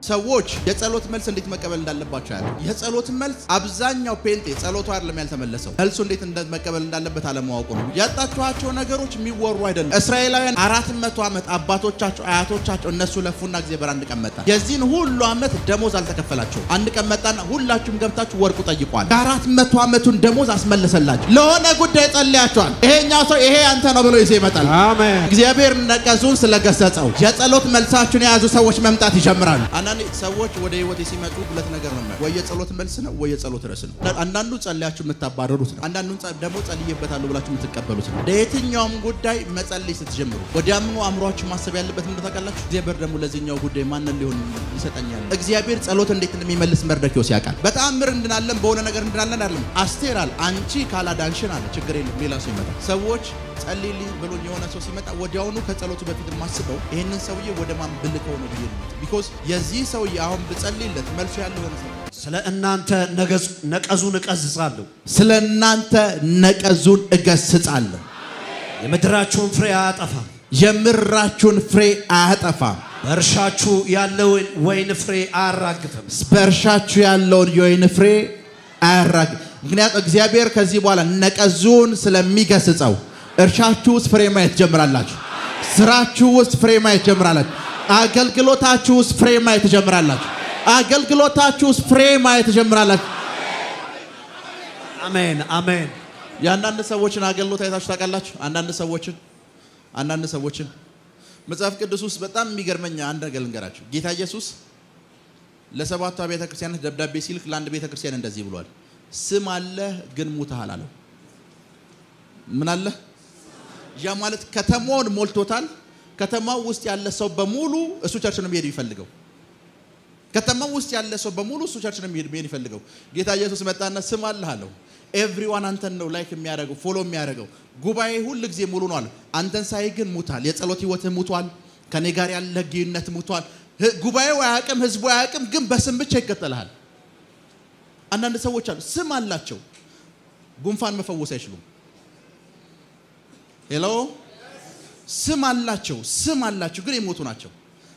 ሰዎች የጸሎት መልስ እንዴት መቀበል እንዳለባቸው ያለው የጸሎት መልስ አብዛኛው ፔንቴ ጸሎቱ አይደለም ያልተመለሰው መልሱ እንዴት መቀበል እንዳለበት አለማወቁ ነው። ያጣጣቸው ነገሮች የሚወሩ አይደለም። እስራኤላውያን 400 ዓመት አባቶቻቸው አያቶቻቸው እነሱ ለፉና እግዚአብሔር አንድ ቀን መጣ። የዚህን ሁሉ ዓመት ደሞዝ አልተከፈላቸው። አንድ ቀን መጣና ሁላችሁም ገብታችሁ ወርቁ ጠይቋል። 400 ዓመቱን ደሞዝ አስመለሰላችሁ። ለሆነ ጉዳይ ጸልያቸዋል። ይሄኛው ሰው ይሄ አንተ ነው ብሎ ይዘ ይመጣል። አሜን። እግዚአብሔር ነቀዙን ስለገሰጸው የጸሎት መልሳችሁን የያዙ ሰዎች መምጣት ይጀምራሉ። ሰዎች ወደ ህይወት ሲመጡ ሁለት ነገር ነው ማለት ወይ የጸሎት መልስ ነው ወይ የጸሎት ርዕስ ነው። አንዳንዱ ጸልያችሁ የምታባረሩት ነው። አንዳንዱ ደግሞ ጸልይበታለሁ ብላችሁ የምትቀበሉት ነው። ለየትኛውም ጉዳይ መጸለይ ስትጀምሩ ወዲያምኑ አእምሮአችሁ ማሰብ ያለበት ምን ታውቃላችሁ? እግዚአብሔር ደግሞ ለዚህኛው ጉዳይ ማንን ሊሆን ይሰጠኛል? እግዚአብሔር ጸሎት እንዴት እንደሚመልስ መርዶክዮስ ያውቃል። በተአምር እንድናለን በሆነ ነገር እንድናለን አይደለም። አስቴራል አንቺ ካላዳንሽን አለ ችግር የለም ሌላ ሰው ይመጣ። ሰዎች ጸልይልኝ ብሎ የሆነ ሰው ሲመጣ ወዲያውኑ ከጸሎቱ በፊት ማስበው ይሄንን ሰውዬ ወደ ማን ብልከው ነው ብዬ ነው። ቢኮዝ የዚህ ሰውዬ አሁን ብጸልይለት መልሱ ያለው ሆነ ሰው ስለ እናንተ ነቀዙን እገስጻለሁ። ስለ እናንተ ነቀዙን እገስጻለሁ። የምድራችሁን ፍሬ አያጠፋም። የምድራችሁን ፍሬ አያጠፋም። በእርሻችሁ ያለውን ወይን ፍሬ አያራግፍም። በእርሻችሁ ያለውን የወይን ፍሬ አያራግፍም። ምክንያቱም እግዚአብሔር ከዚህ በኋላ ነቀዙን ስለሚገስጸው እርሻችሁ ውስጥ ፍሬ ማየት ጀምራላችሁ። ስራችሁ ውስጥ ፍሬ ማየት ጀምራላችሁ። አገልግሎታችሁ ውስጥ ፍሬ ማየት ጀምራላችሁ። አገልግሎታችሁ ውስጥ ፍሬ ማየት ጀምራላችሁ። አሜን አሜን። የአንዳንድ ሰዎችን አገልግሎት አይታችሁ ታውቃላችሁ? አንዳንድ ሰዎችን መጽሐፍ ቅዱስ ውስጥ በጣም የሚገርመኝ አንድ ነገር ልንገራችሁ። ጌታ ኢየሱስ ለሰባቱ አብያተ ክርስቲያናት ደብዳቤ ሲልክ ለአንድ ቤተ ክርስቲያን እንደዚህ ብሏል። ስም አለ ግን ሙተሃል አለው። ምን አለ? ያ ማለት ከተማውን ሞልቶታል። ከተማው ውስጥ ያለ ሰው በሙሉ እሱ ቸርች ነው የሚሄድ ይፈልገው። ከተማው ውስጥ ያለ ሰው በሙሉ እሱ ቸርች ነው የሚሄድ ይፈልገው። ጌታ ኢየሱስ መጣና ስም አለ አለው። ኤቭሪዋን አንተን ነው ላይክ የሚያደርገው ፎሎ የሚያደርገው። ጉባኤ ሁሉ ጊዜ ሙሉ ነው አለ። አንተን ሳይ ግን ሙታል። የጸሎት ህይወትህ ሙቷል። ከኔ ጋር ያለ ግንኙነት ሙቷል። ጉባኤው አያውቅም፣ ህዝቡ አያውቅም፣ ግን በስም ብቻ ይከተልሃል። አንዳንድ ሰዎች አሉ ስም አላቸው፣ ጉንፋን መፈወስ አይችሉም። ሄሎ ስም አላቸው ግን የሞቱ ናቸው።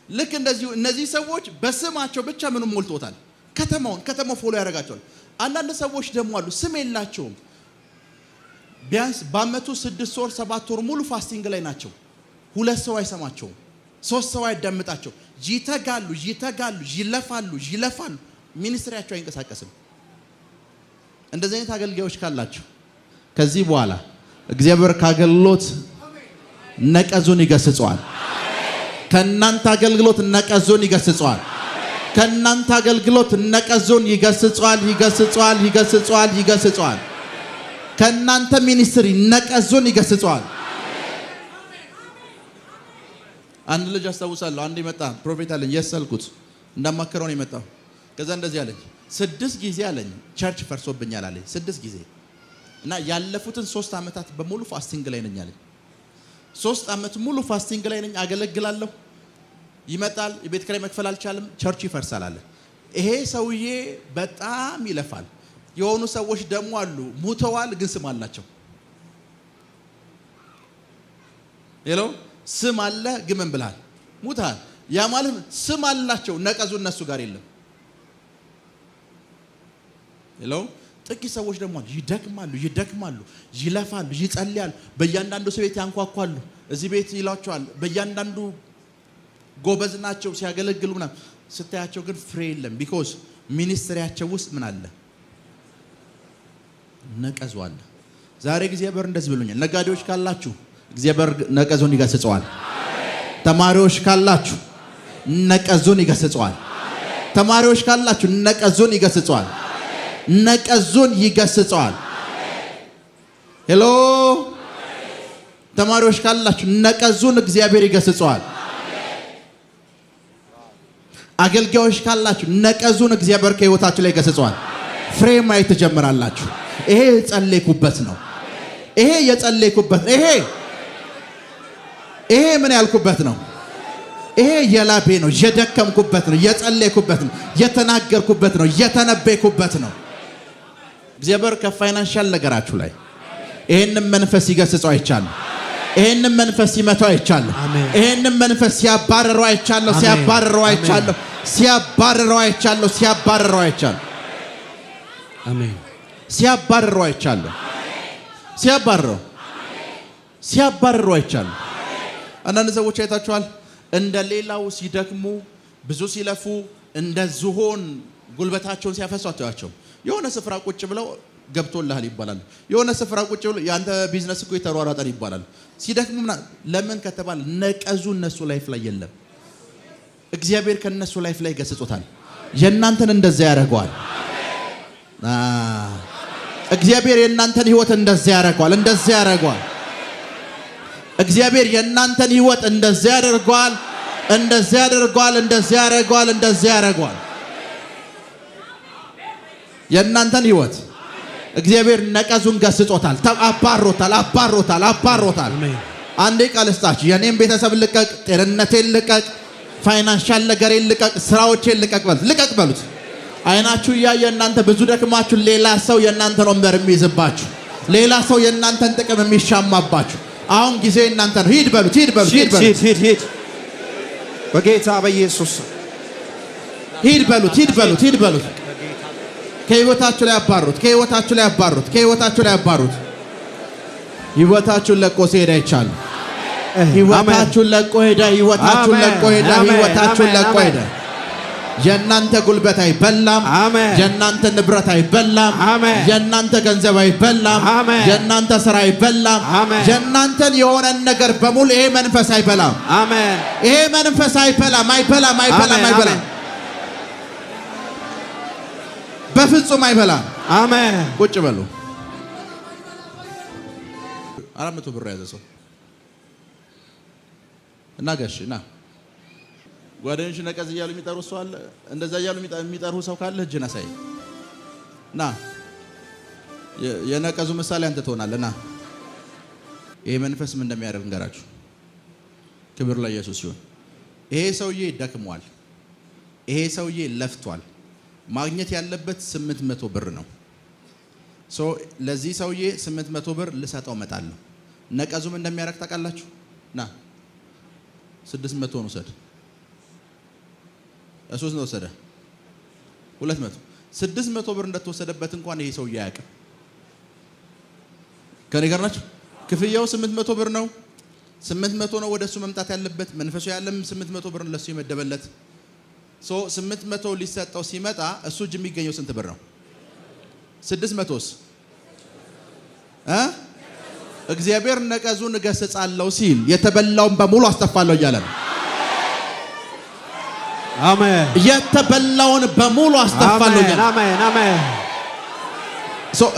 ልክ እንደዚሁ እነዚህ ሰዎች በስማቸው ብቻ ምንም ሞልቶታል። ከተማው ፎሎ ያደርጋቸዋል። አንዳንድ ሰዎች ደግሞ አሉ ስም የላቸውም። ቢያንስ በአመቱ 6 ወር 7 ወር ሙሉ ፋስቲንግ ላይ ናቸው። 2 ሰው አይሰማቸውም፣ 3 ሰው አይዳምጣቸው። ይተጋሉ፣ ይለፋሉ። ሚኒስትሪያቸው አይንቀሳቀስም። እንደዚህ አይነት አገልጋዮች ካላችሁ ከዚህ በኋላ እግዚአብሔር ካገልግሎት ነቀዙን ይገስጸዋል። ከናንተ አገልግሎት ነቀዙን ይገስጸዋል። ከናንተ አገልግሎት ነቀዙን ይገስጸዋል። ከናንተ ሚኒስትሪ ነቀዙን ይገስጸዋል። አንድ ልጅ አስታውሳለሁ። አንድ መጣ ፕሮፌት አለኝ የሰልኩት እንዳማከረው ነው የመጣው። ከዛ እንደዚህ አለኝ 6 ጊዜ አለኝ ቸርች ፈርሶብኛል አለኝ 6 ጊዜ እና ያለፉትን 3 አመታት በሙሉ ፋስቲንግ ላይ ነኝ አለኝ። 3 አመት ሙሉ ፋስቲንግ ላይ ነኝ፣ አገለግላለሁ። ይመጣል፣ የቤት ኪራይ መክፈል አልቻለም፣ ቸርች ይፈርሳል አለ። ይሄ ሰውዬ በጣም ይለፋል። የሆኑ ሰዎች ደግሞ አሉ ሙተዋል፣ ግን ስም አላቸው። ሄሎ ስም አለ ግን ምን ብለሃል? ሙተሃል። ያ ማለት ስም አላቸው፣ ነቀዙ እነሱ ጋር የለም። ሄሎ ጥቂት ሰዎች ደግሞ ይደክማሉ፣ ይለፋሉ፣ ይጸልያሉ። በእያንዳንዱ ሰው ቤት ያንኳኳሉ። እዚህ ቤት ይላቸዋል። በእያንዳንዱ ጎበዝ ናቸው ሲያገለግሉ ምናምን። ስታያቸው ግን ፍሬ የለም። ቢኮዝ ሚኒስትሪያቸው ውስጥ ምን አለ? ነቀዙ አለ። ዛሬ እግዚአብሔር እንደዚህ ብሎኛል። ነጋዴዎች ካላችሁ እግዚአብሔር ነቀዙን ይገስጸዋል። ተማሪዎች ካላችሁ ነቀዙን ይገስጸዋል። ተማሪዎች ካላችሁ ነቀዙን ይገስጸዋል። ነቀዙን ይገስጸዋል። ሄሎ ተማሪዎች ካላችሁ ነቀዙን እግዚአብሔር ይገስጸዋል። አገልጋዮች ካላችሁ ነቀዙን እግዚአብሔር ከህይወታችሁ ላይ ይገስጸዋል። ፍሬ ማየት ትጀምራላችሁ። ይሄ የጸለይኩበት ነው። ይሄ ምን ያልኩበት ነው? ይሄ የላቤ ነው፣ የደከምኩበት ነው፣ የጸለይኩበት ነው፣ የተናገርኩበት ነው፣ የተነበይኩበት ነው። እግዚአብሔር ከፋይናንሻል ነገራችሁ ላይ ይሄንን መንፈስ ይገስጸው አይቻለሁ። ይሄንን መንፈስ ይመታው አይቻለሁ። ይሄንን መንፈስ ሲያባረረው አይቻለሁ። ሲያባርረው አይቻለሁ። ሲያባርረው አይቻለሁ። አሜን። ሲያባርረው አይቻለሁ። ሲያባርረው አይቻለሁ። አንዳንድ ሰዎች አይታችኋል። እንደ ሌላው ሲደክሙ ብዙ ሲለፉ እንደ ዝሆን ጉልበታቸውን ሲያፈሱ አታያቸው። የሆነ ስፍራ ቁጭ ብለው ገብቶልሃል ይባላል። የሆነ ስፍራ ቁጭ ብለው ያንተ ቢዝነስ እኮ የተሯሯጠን ይባላል። ሲደክሙ ለምን ከተባለ ነቀዙ እነሱ ላይፍ ላይ የለም። እግዚአብሔር ከነሱ ላይፍ ላይ ገስጾታል። የእናንተን እንደዛ ያደርገዋል። እግዚአብሔር የእናንተን ህይወት እንደዛ ያደርገዋል። እንደዛ ያደርገዋል። እግዚአብሔር የእናንተን ህይወት እንደዛ ያደርገዋል። እንደዛ ያደርገዋል። እንደዛ ያደርገዋል። እንደዛ ያደርገዋል። የእናንተን ህይወት እግዚአብሔር ነቀዙን ገስጾታል። አባሮታል። አንዴ ቃል ስጣችሁ። የኔም ቤተሰብ ልቀቅ፣ ጤንነቴን ልቀቅ፣ ፋይናንሻል ነገሬን ልቀቅ፣ ስራዎቼን ልቀቅ በሉት። አይናችሁ እያየ እናንተ ብዙ ደክማችሁ ሌላ ሰው የእናንተን ወንበር የሚይዝባችሁ፣ ሌላ ሰው የእናንተን ጥቅም የሚሻማባችሁ፣ አሁን ጊዜ እናንተ ነው። ሂድ በሉት። ሂድ በጌታ በኢየሱስ ሂድ በሉት። ከህይወታችሁ ላይ አባሩት። ህይወታችሁን ለቆ ሲሄድ አይቻልም። ህይወታችሁን ለቆ ሄደ። የእናንተ ጉልበት አይበላም። የእናንተ ንብረት አይበላም። የእናንተ ገንዘብ አይበላም። የእናንተ ስራ አይበላም። የእናንተን የሆነን ነገር በሙሉ ይሄ መንፈስ አይበላም። ይሄ መንፈስ አይበላም። በፍጹም አይበላም። አሜን። ቁጭ በሉ። 400 ብር ያዘ ሰው እና ጋሽ ና ጓደኞች ነቀዝ እያሉ የሚጠሩ ሰው አለ። እንደዛ እያሉ የሚጠሩ ሰው ካለ እጅን አሳይ። ና የነቀዙ ምሳሌ አንተ ትሆናለህ። ና ይሄ መንፈስ ምን እንደሚያደርግ እንገራችሁ። ክብር ለኢየሱስ ይሁን። ይሄ ሰውዬ ደክሟል። ይሄ ሰውዬ ለፍቷል። ማግኘት ያለበት 800 ብር ነው። ለዚህ ሰውዬ 800 ብር ልሰጠው እመጣለሁ። ነቀዙም እንደሚያደርግ ታውቃላችሁ። ና 600 ነው ወሰደ። 3 ነው ወሰደ። 200 600 ብር እንደተወሰደበት እንኳን ይሄ ሰውዬ አያውቅም። ከኔ ጋር ናችሁ? ክፍያው 800 ብር ነው። 800 ነው ወደሱ መምጣት ያለበት። መንፈሱ ያለም 800 ብር ለሱ የመደበለት 800 ሊሰጠው ሲመጣ እሱ እጅ የሚገኘው ስንት ብር ነው? 600ስ? እግዚአብሔር ነቀዙን እገስጻለሁ ሲል የተበላውን በሙሉ አስጠፋለሁ እያለ ነው። አሜን። የተበላውን በሙሉ አስጠፋለሁ እያለ ነው። አሜን።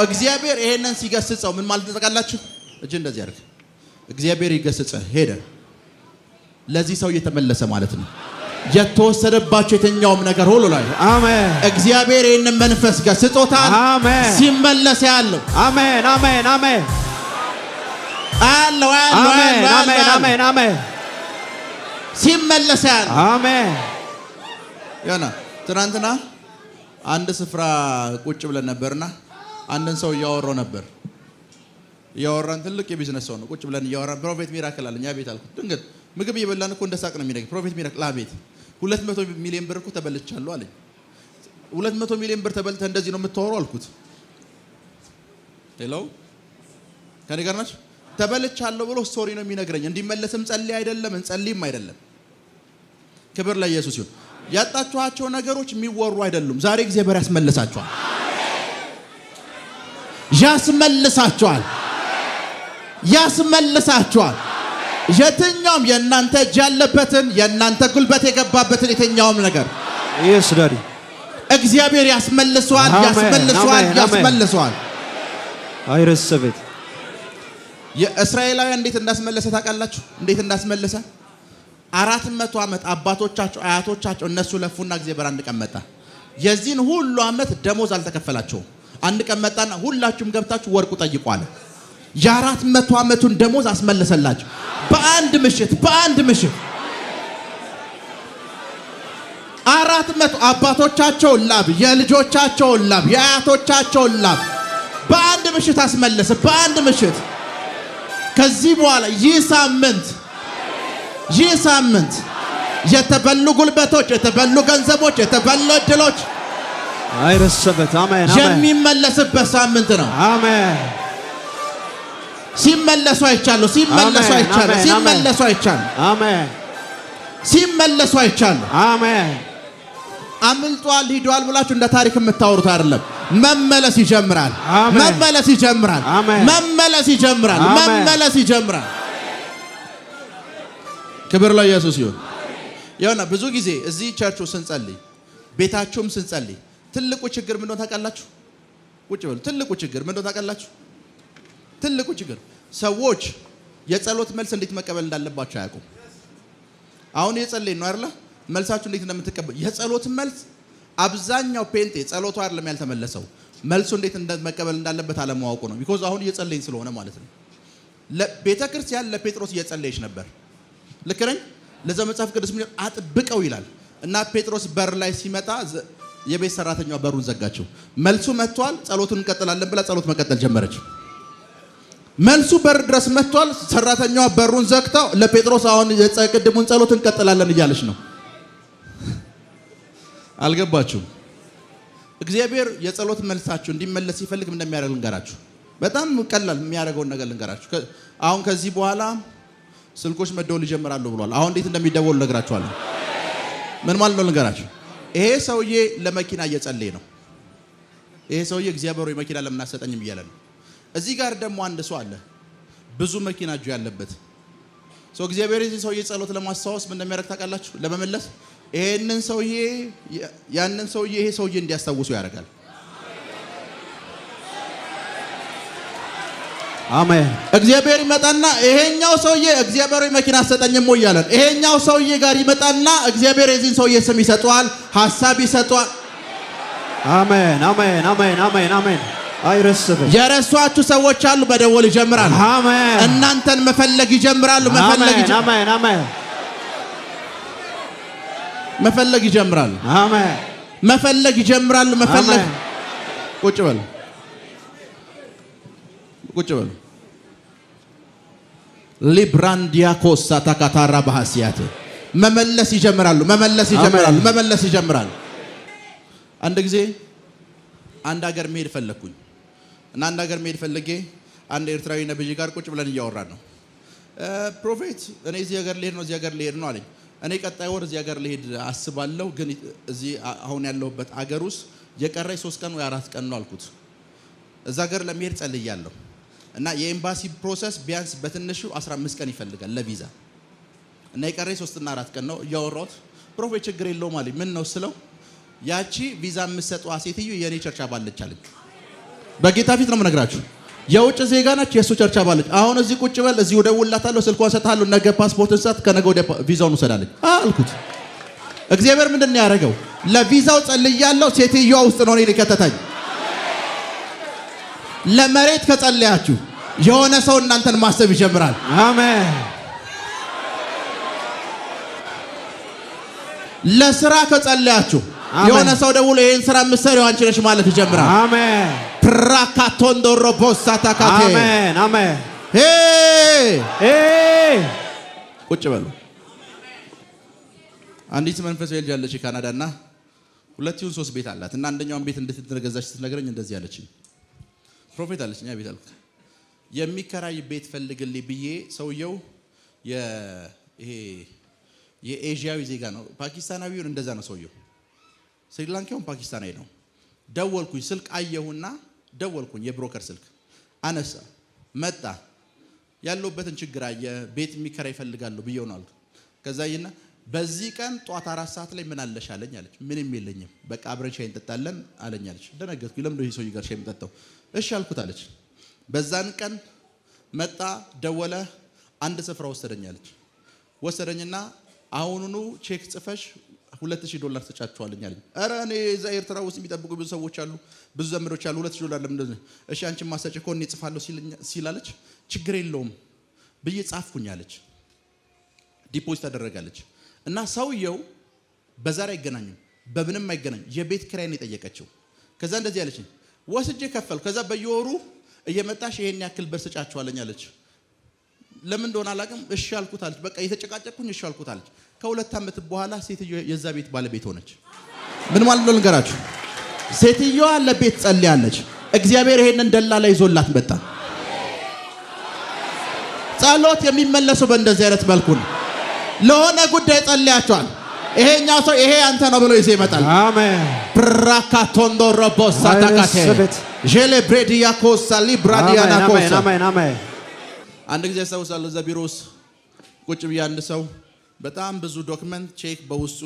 እግዚአብሔር ይሄንን ሲገስጸው ምን ማለት ተጠቃላችሁ? እጅ እንደዚህ አድርግ። እግዚአብሔር ይገስጽ ሄደ። ለዚህ ሰው እየተመለሰ ማለት ነው። የተወሰደባቸው የትኛውም ነገር ሁሉ ላይ አሜን። እግዚአብሔር ይሄንን መንፈስ ገስጾታል። አሜን። ሲመለስ ያለው አሜን። ሲመለስ ያለው አሜን። ያና ትናንትና አንድ ስፍራ ቁጭ ብለን ነበርና አንድን ሰው እያወራው ነበር። እያወራን ትልቅ የቢዝነስ ሰው ነው። ቁጭ ብለን እያወራን ፕሮፌት ሚራክል አለኝ። አቤት አልኩት። ድንገት ምግብ እየበላን እኮ እንደሳቅ ነው የሚነግረኝ። ፕሮፌት ሚራክል አቤት 200 ሚሊዮን ብር እኮ ተበልቻለሁ አለኝ። 200 ሚሊዮን ብር ተበልተህ እንደዚህ ነው የምታወራው አልኩት። ሄሎ ከኔ ጋር ናችሁ? ተበልቻለሁ ብሎ ስቶሪ ነው የሚነግረኝ። እንዲመለስም ጸልይ አይደለም እንጸልይም አይደለም። ክብር ለኢየሱስ ይሁን። ያጣችኋቸው ነገሮች የሚወሩ አይደሉም። ዛሬ እግዚአብሔር ያስመልሳችኋል። ያስመልሳችኋል። የትኛውም የእናንተ እጅ ያለበትን የእናንተ ጉልበት የገባበትን የትኛውም ነገር እግዚአብሔር ያስመልሰዋል። አይረሰበት የእስራኤላውያን እንዴት እንዳስመለሰ ታውቃላችሁ? እንዴት እንዳስመለሰ 400 ዓመት አባቶቻቸው አያቶቻቸው እነሱ ለፉና እግዚአብሔር አንድ ቀን መጣ። የዚህን ሁሉ ዓመት ደሞዝ አልተከፈላቸውም። አንድ ቀን መጣና ሁላችሁም ገብታችሁ ወርቁ ጠይቁ አለ። የ400 ዓመቱን ደሞዝ አስመለሰላቸው በአንድ ምሽት 400 አባቶቻቸው ላብ የልጆቻቸው ላብ የአያቶቻቸው ላብ በአንድ ምሽት አስመለሰ። በአንድ ምሽት ከዚህ በኋላ ይህ ሳምንት የተበሉ ጉልበቶች፣ የተበሉ ገንዘቦች፣ የተበሉ እድሎች አይረሰበት። አሜን አሜን። የሚመለስበት ሳምንት ነው። አሜን። ሲመለሱ አይቻለሁ። ሲመለሱ አይቻለሁ። ሲመለሱ አይቻለሁ። አሜን። ሲመለሱ አይቻለሁ። አሜን። አምልጧል ሂዷል ብላችሁ እንደ ታሪክ የምታወሩት አይደለም። መመለስ ይጀምራል። መመለስ ይጀምራል። መመለስ ይጀምራል። መመለስ ይጀምራል። ክብር ለኢየሱስ ይሁን። ያውና ብዙ ጊዜ እዚህ ቸርቹ ስንጸልይ ቤታችሁም ስንጸልይ ትልቁ ችግር ምን እንደሆነ ታውቃላችሁ? ቁጭ በሉ። ትልቁ ችግር ምን እንደሆነ ታውቃላችሁ? ትልቁ ችግር ሰዎች የጸሎት መልስ እንዴት መቀበል እንዳለባቸው አያውቁም። አሁን የጸለይን ነው አይደል? መልሳችሁ እንዴት እንደምትቀበል የጸሎት መልስ አብዛኛው ፔንቴ ጸሎቱ አይደለም ያልተመለሰው መልሱ እንዴት መቀበል እንዳለበት አለማወቁ ነው። ቢኮዝ አሁን እየጸለይን ስለሆነ ማለት ነው። ለቤተክርስቲያን ለጴጥሮስ እየጸለየች ነበር። ልክ ነኝ? ለዛ መጽሐፍ ቅዱስ ምን አጥብቀው ይላል እና ጴጥሮስ በር ላይ ሲመጣ የቤት ሰራተኛዋ በሩን ዘጋችው። መልሱ መጥቷል፣ ጸሎቱን እንቀጥላለን ብላ ጸሎት መቀጠል ጀመረች። መልሱ በር ድረስ መጥቷል፣ ሰራተኛዋ በሩን ዘግታ ለጴጥሮስ አሁን የቅድሙን ጸሎት እንቀጥላለን እያለች ነው። አልገባችሁም? እግዚአብሔር የጸሎት መልሳችሁ እንዲመለስ ሲፈልግ ምን እንደሚያደርግ ልንገራችሁ። በጣም ቀላል የሚያደርገውን ነገር ልንገራችሁ። አሁን ከዚህ በኋላ ስልኮች መደወል ይጀምራሉ ብሏል። አሁን እንዴት እንደሚደወሉ ነግራችኋለሁ። ምን ማለት ነው ልንገራችሁ። ይሄ ሰውዬ ለመኪና እየጸለየ ነው። ይሄ ሰውዬ እግዚአብሔር ወይ መኪና ለምን አሰጠኝም እያለ ነው። እዚህ ጋር ደግሞ አንድ ሰው አለ ብዙ መኪና እጁ ያለበት ሰው። እግዚአብሔር የዚህ ሰውዬ ጸሎት ለማስታወስ ምን እንደሚያደርግ ታውቃላችሁ? ለመመለስ ይሄንን ሰውዬ ያንን ሰውዬ ይሄ ሰውዬ እንዲያስታውሱ ያደርጋል። አሜን። እግዚአብሔር ይመጣና ይሄኛው ሰውዬ እግዚአብሔር መኪና አሰጠኝም ወይ ያለን ይሄኛው ሰውዬ ጋር ይመጣና እግዚአብሔር የዚህን ሰውዬ ስም ይሰጠዋል፣ ሐሳብ ይሰጠዋል። አሜን አሜን አሜን አሜን አሜን። አይረስበት። የረሷችሁ ሰዎች አሉ፣ መደወል ይጀምራሉ። አሜን። እናንተን መፈለግ ይጀምራሉ። መፈለግ ይጀምራሉ። አሜን አሜን። መፈለግ ይጀምራሉ። አሜን። መፈለግ ይጀምራሉ። መፈለግ ቁጭ በሉ ቁጭ በሉ። ሊብራንዲያኮስ ታካታራ ባህሲያት መመለስ ይጀምራሉ። መመለስ ይጀምራሉ። መመለስ ይጀምራሉ። አንድ ጊዜ አንድ ሀገር መሄድ ፈለኩኝ እና አንድ ሀገር መሄድ ፈልጌ አንድ ኤርትራዊ ነብይ ጋር ቁጭ ብለን እያወራን ነው። ፕሮፌት እኔ እዚህ ሀገር ልሄድ ነው፣ እዚህ ሀገር ልሄድ ነው አለኝ። እኔ ቀጣይ ወር እዚህ ሀገር ልሄድ አስባለሁ፣ ግን እዚህ አሁን ያለሁበት ሀገር ውስጥ የቀረኝ 3 ቀን ወይ 4 ቀን ነው አልኩት። እዛ ሀገር ለመሄድ ጸልያለሁ እና የኤምባሲ ፕሮሰስ ቢያንስ በትንሹ 15 ቀን ይፈልጋል ለቪዛ እና የቀረኝ 3 እና 4 ቀን ነው እያወራሁት። ፕሮፌት ችግር የለውም አለኝ። ምን ነው ስለው ያቺ ቪዛ የምትሰጠዋ ሴትዮ የኔ ቸርች አባል ነች አለኝ። በጌታ ፊት ነው የምነግራችሁ። የውጭ ዜጋ ነች፣ የሱ ቸርች አባል ነች። አሁን እዚህ ቁጭ በል፣ እዚህ እደውልላታለሁ፣ ስልኳን እሰጥሃለሁ፣ ነገ ፓስፖርትን ሰጥ፣ ከነገ ወዲያ ቪዛውን ውሰዳለኝ አልኩት። እግዚአብሔር ምንድን ነው ያደረገው? ለቪዛው ጸልያለሁ፣ ሴትዮዋ ውስጥ ነው እኔን የከተተኝ። ለመሬት ከጸለያችሁ የሆነ ሰው እናንተን ማሰብ ይጀምራል። አሜን። ለስራ ከጸለያችሁ የሆነ ሰው ደውሎ ይሄን ስራ የምትሰሪው አንቺ ነሽ ማለት ይጀምራል። አሜን። ፕራካቶንዶሮ ቦሳታካቴ አሜን አሜን። ቁጭ በሉ። አንዲት መንፈሳዊ ልጅ አለች ካናዳ እና 2-3 ቤት አላት እና አንደኛውን ቤት እንድትገዛች ስትነግረኝ እንደዚህ አለችኝ። ፕሮፌት አለች እኛ ቤት አልኩ የሚከራይ ቤት ፈልግልኝ ብዬ ሰውየው ይሄ የኤዥያዊ ዜጋ ነው፣ ፓኪስታናዊውን እንደዛ ነው ሰውየው። ስሪላንካውን ፓኪስታናዊ ነው። ደወልኩኝ፣ ስልክ አየሁና ደወልኩኝ፣ የብሮከር ስልክ አነሳ፣ መጣ፣ ያለውበትን ችግር አየ፣ ቤት የሚከራይ ይፈልጋሉ ብዬው ነው አልኩ። ከዛ ይና በዚህ ቀን ጧት 4 ሰዓት ላይ ምን አለሽ አለኝ አለች። ምንም የለኝም፣ በቃ አብረን ሻይ እንጠጣለን አለኝ አለች። ደነገጥኩኝ። ለምን ነው ይሄ ሰውዬ ጋር ሻይ የምጠጣው? እሺ አልኩት አለች። በዛን ቀን መጣ፣ ደወለ፣ አንድ ስፍራ ወሰደኝ አለች። ወሰደኝና አሁኑኑ ቼክ ጽፈሽ $2000 ተጫጭቷልኝ አለኝ። አረ እኔ እዛ ኤርትራ ውስጥ የሚጠብቁ ብዙ ሰዎች አሉ፣ ብዙ ዘመዶች አሉ። $2000 ለምን እንደዚህ? እሺ አንቺ ማሰጭ እኮ እኔ ጽፋለሁ ሲላለች፣ ችግር የለውም ብዬ ጻፍኩኝ አለች። ዲፖዚት አደረጋለች እና ሰውየው በዛሬ አይገናኙም፣ በምንም አይገናኙም። የቤት ኪራይን የጠየቀችው። ከዛ እንደዚህ አለችኝ፣ ወስጄ ከፈልኩ። ከዛ በየወሩ እየመጣሽ ይሄን ያክል ብር ስጫቸዋለኝ አለች። ለምን እንደሆነ አላውቅም። እሺ አልኩት አለች። በቃ እየተጨቃጨቅኩኝ እሺ አልኩት አለች። ከሁለት ዓመት በኋላ ሴትዮ የዛ ቤት ባለቤት ሆነች። ምን ማለት ነው ልንገራችሁ? ሴትዮዋ ለቤት ጸልያለች። እግዚአብሔር ይሄንን ደላላ ይዞላት መጣ። ጸሎት የሚመለሰው በእንደዚህ አይነት መልኩ ነው። ለሆነ ጉዳይ ጸልያቸዋል። ይሄኛው ሰው ይሄ አንተ ነው ብሎ ይዘ ይመጣል። አሜን። ብራካቶንዶ ሮቦሳ ታካቴ ጄሌ ብሬዲያ ኮሳ ሊብራዲያና ኮሳ አሜን አሜን። አንድ ጊዜ አስታውሳለሁ እዛ ቢሮ ውስጥ ቁጭ ብዬ አንድ ሰው በጣም ብዙ ዶክመንት ቼክ በውስጡ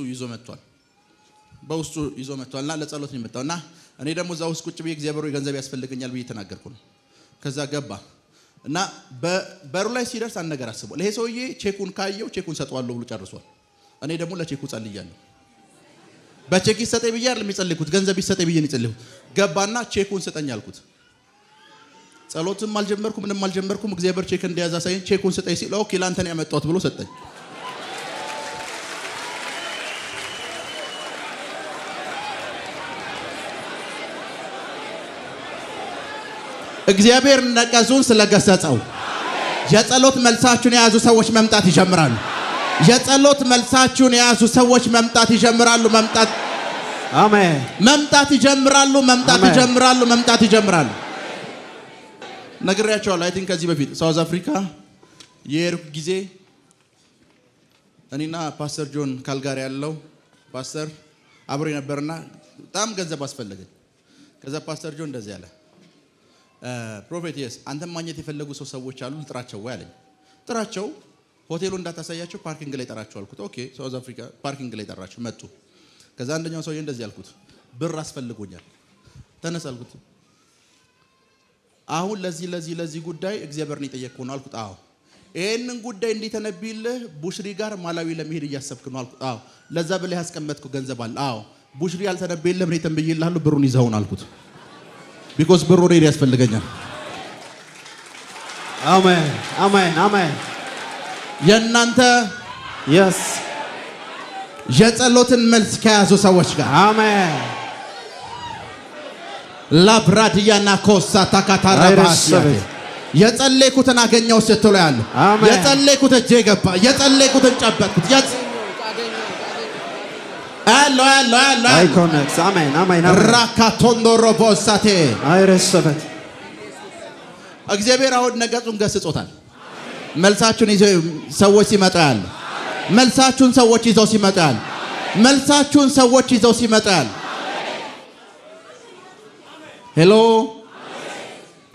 ይዞ መጥቷልና ለጸሎት ነው የመጣውና እኔ ደግሞ እዛ ውስጥ ቁጭ ብዬ እግዚአብሔር ሆይ ገንዘብ ያስፈልገኛል ብዬ ተናገርኩ ነው። ከዛ ገባ እና በሩ ላይ ሲደርስ አንድ ነገር አስቧል። ይሄ ሰውዬ ቼኩን ካየው ቼኩን ሰጠዋለሁ ብሎ ጨርሷል። እኔ ደግሞ ለቼኩ ጸልያለሁ። በቼክ ይሰጠኝ ብዬ አይደለም የጸለይኩት፣ ገንዘብ ይሰጠኝ ብዬ ነው የጸለይኩት። ገባና ቼኩን ስጠኝ አልኩት። ጸሎትም አልጀመርኩም ምንም አልጀመርኩም። እግዚአብሔር ቼክ እንደያዘ ሳይን ቼኩን ስጠኝ ሲል ኦኬ ላንተ ነው ያመጣሁት ብሎ ሰጠኝ። እግዚአብሔር ነቀዙን ስለገሰጸው የጸሎት መልሳችሁን የያዙ ሰዎች መምጣት ይጀምራሉ። የጸሎት መልሳችሁን የያዙ ሰዎች መምጣት ይጀምራሉ። አሜን። መምጣት ይጀምራሉ። ነግሬያቸዋለሁ። አይ ቲንክ ከዚህ በፊት ሳውዝ አፍሪካ የሄድኩ ጊዜ እኔና ፓስተር ጆን ካልጋሪ ያለው ፓስተር አብሮ ነበርና በጣም ገንዘብ አስፈለገኝ። ከዛ ፓስተር ጆን እንደዚህ ያለ ፕሮፌት አንተም ማግኘት የፈለጉ ሰዎች አሉ ልጥራቸው ወይ አለኝ። ጥራቸው፣ ሆቴሉ እንዳታሳያቸው ፓርኪንግ ላይ ጠራቸው አልኩት። ኦኬ ሳውዝ አፍሪካ ፓርኪንግ ላይ ጠራቸው መጡ። ከዛ አንደኛው ሰውዬ እንደዚህ አልኩት፣ ብር አስፈልጎኛል ተነስ አልኩት። አሁን ለዚህ ጉዳይ እግዚአብሔርን የጠየቅኩ ነው አልኩት። አዎ ይሄንን ጉዳይ እንዲተነብይልህ ቡሽሪ ጋር ማላዊ ለመሄድ እያሰብክ ነው አልኩት። አዎ ለዛ ብለህ ያስቀመጥከው ገንዘብ አለ። አዎ ቡሽሪ ያልተነበየልህ ምን ተንብይልሃለሁ ብሩን ይዘውን አልኩት። ቢኮዝ ብሩ ነው ያስፈልገኛል። አሜን። የእናንተ yes የጸሎትን መልስ ከያዙ ሰዎች ጋር አሜን ላብራዲያና ኮሳ ታካታራባሲያ የጸለይኩትን አገኘው ስትሉ ያለ የጸለይኩት እጄ ገባ፣ የጸለይኩትን ጨበጥኩት አሎ አይኮነክስ አሜን ራካቶንዶ ሮቦሳቴ አይረሰበት እግዚአብሔር አሁን ነገጹን ገስጾታል። መልሳችሁን ይዘው ሰዎች ሲመጡ ያለ መልሳችሁን ሰዎች ይዘው ሲመጡ ያለ ሄሎ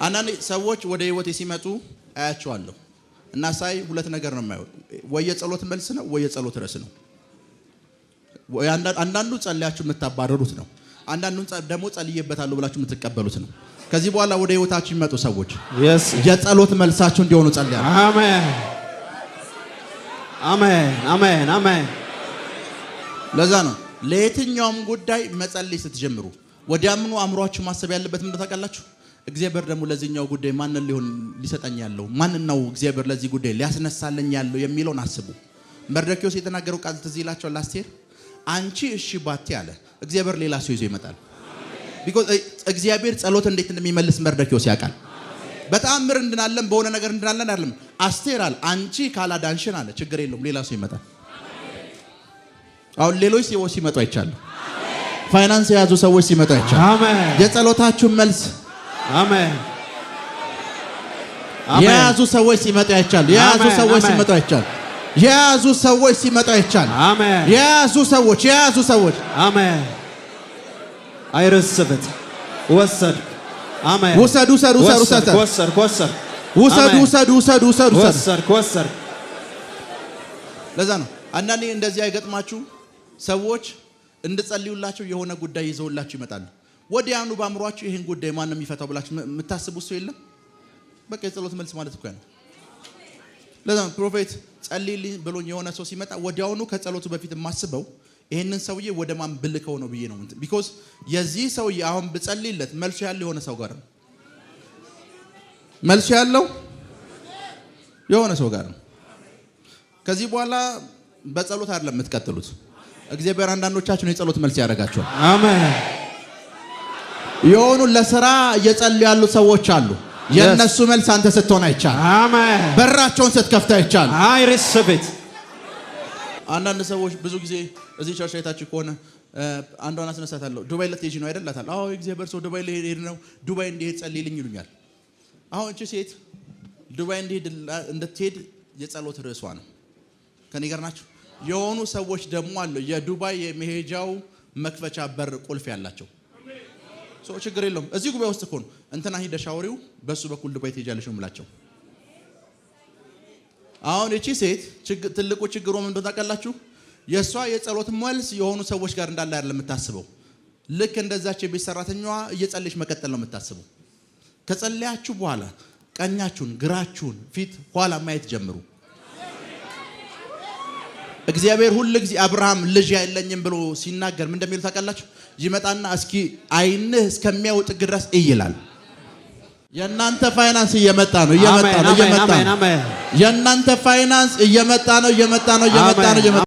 አንዳንድ ሰዎች ወደ ህይወቴ ሲመጡ አያቸዋለሁ እና ሳይ ሁለት ነገር ነው የማየው። ወይ የጸሎት መልስ ነው ወይ የጸሎት ርዕስ ነው። አንዳንዱ ጸልያችሁ የምታባረሩት ነው። አንዳንዱን ደግሞ ጸልዬበታለሁ ብላችሁ የምትቀበሉት ነው። ከዚህ በኋላ ወደ ህይወታችሁ የሚመጡ ሰዎች የጸሎት መልሳችሁ እንዲሆኑ ጸልያለሁ። አሜን። ለዛ ነው ለየትኛውም ጉዳይ መጸለይ ስትጀምሩ ወዲያምኑ አእምሯችሁ ማሰብ ያለበት ምን ታውቃላችሁ? እግዚአብሔር ደግሞ ለዚህኛው ጉዳይ ማንን ሊሰጠኝ ያለው ማንን ነው እግዚአብሔር ለዚህ ጉዳይ ሊያስነሳልኝ ያለው የሚለውን አስቡ። መርዶክዮስ የተናገረው ቃል ትዝ ይላችኋል። አስቴር አንቺ እሺ ባቲ አለ እግዚአብሔር ሌላ ሰው ይዞ ይመጣል። ቢኮዝ እግዚአብሔር ጸሎት እንዴት እንደሚመልስ መርዶክዮስ ያውቃል። በጣም ምር እንድናለን በሆነ ነገር እንድናለን አይደለም። አስቴር አለ አንቺ ካላዳንሽን አለ ችግር የለውም ሌላ ሰው ይመጣል። አሁን ሌሎች ሰዎች ሲመጡ አይቻለሁ። ፋይናንስ የያዙ ሰዎች ሲመጡ አይቻለሁ። የጸሎታችሁ መልስ የያዙ ሰዎች ሲመጡ አይቻለሁ። የያዙ ሰዎች አሜን። አይረስበት ወሰድ አሜን። ውሰዱ። ለዛ ነው አንዳንዴ እንደዚህ አይገጥማችሁ ሰዎች እንድጸልዩላቸው የሆነ ጉዳይ ይዘውላችሁ ይመጣሉ። ወዲያኑ ባምሯችሁ ይሄን ጉዳይ ማን ነው የሚፈታው ብላችሁ የምታስቡት ሰው የለም። በቃ የጸሎት መልስ ማለት እኮ ነው። ለዛ ነው ፕሮፌት ጸልይልኝ ብሎኝ የሆነ ሰው ሲመጣ ወዲያውኑ ከጸሎቱ በፊት የማስበው ይሄንን ሰውዬ ወደ ማን ብልከው ነው ብዬ ነው። ቢኮዝ የዚህ ሰውዬ አሁን ብጸልይለት መልሱ ያለው የሆነ ሰው ጋር ነው። መልሱ ያለው የሆነ ሰው ጋር ነው። ከዚህ በኋላ በጸሎት አይደለም የምትቀጥሉት። እግዚአብሔር አንዳንዶቻችሁን የጸሎት መልስ ያደርጋቸዋል። አሜን። የሆኑ ለሥራ እየጸለዩ ያሉ ሰዎች አሉ። የነሱ መልስ አንተ ስትሆን አይቻል። አሜን። በራቸውን ስትከፍታ አይቻል። አይ ሪሲቭ ኢት አንዳንድ ሰዎች ብዙ ጊዜ እዚህ ቸርች አይታችሁ ከሆነ አንዷን አስነሳታለሁ። ዱባይ ልትሄጂ ነው አይደል እላታለሁ። አዎ እግዚአብሔር ሰው ዱባይ ልሄድ ነው፣ ዱባይ እንድሄድ ጸልይልኝ ይሉኛል። አሁን እቺ ሴት ዱባይ እንድትሄድ የጸሎት ርዕሷ ነው። ከኔ ጋር ናችሁ? የሆኑ ሰዎች ደግሞ አሉ የዱባይ የመሄጃው መክፈቻ በር ቁልፍ ያላቸው። ችግር የለውም እዚህ ጉባኤ ውስጥ እኮ ነው እንትና ሂደሽ አውሪው በሱ በኩል ዱባይ ትሄጃለሽ እምላቸው። አሁን እቺ ሴት ትልቁ ችግሩ ምን እንደሆነ ታውቃላችሁ? የሷ የጸሎት መልስ የሆኑ ሰዎች ጋር እንዳለ አይደለም የምታስበው። ልክ እንደዛች የቤት ሰራተኛዋ እየጸለየች መቀጠል ነው የምታስበው። ከጸለያችሁ በኋላ ቀኛችሁን፣ ግራችሁን፣ ፊት ኋላ ማየት ጀምሩ። እግዚአብሔር ሁሉ ጊዜ አብርሃም ልጅ አይለኝም ብሎ ሲናገር ምን እንደሚሉ ታውቃላችሁ? ይመጣና እስኪ አይንህ እስከሚያውጥ ድረስ ይላል። የእናንተ ፋይናንስ እየመጣ ነው። የእናንተ ፋይናንስ እየመጣ ነው።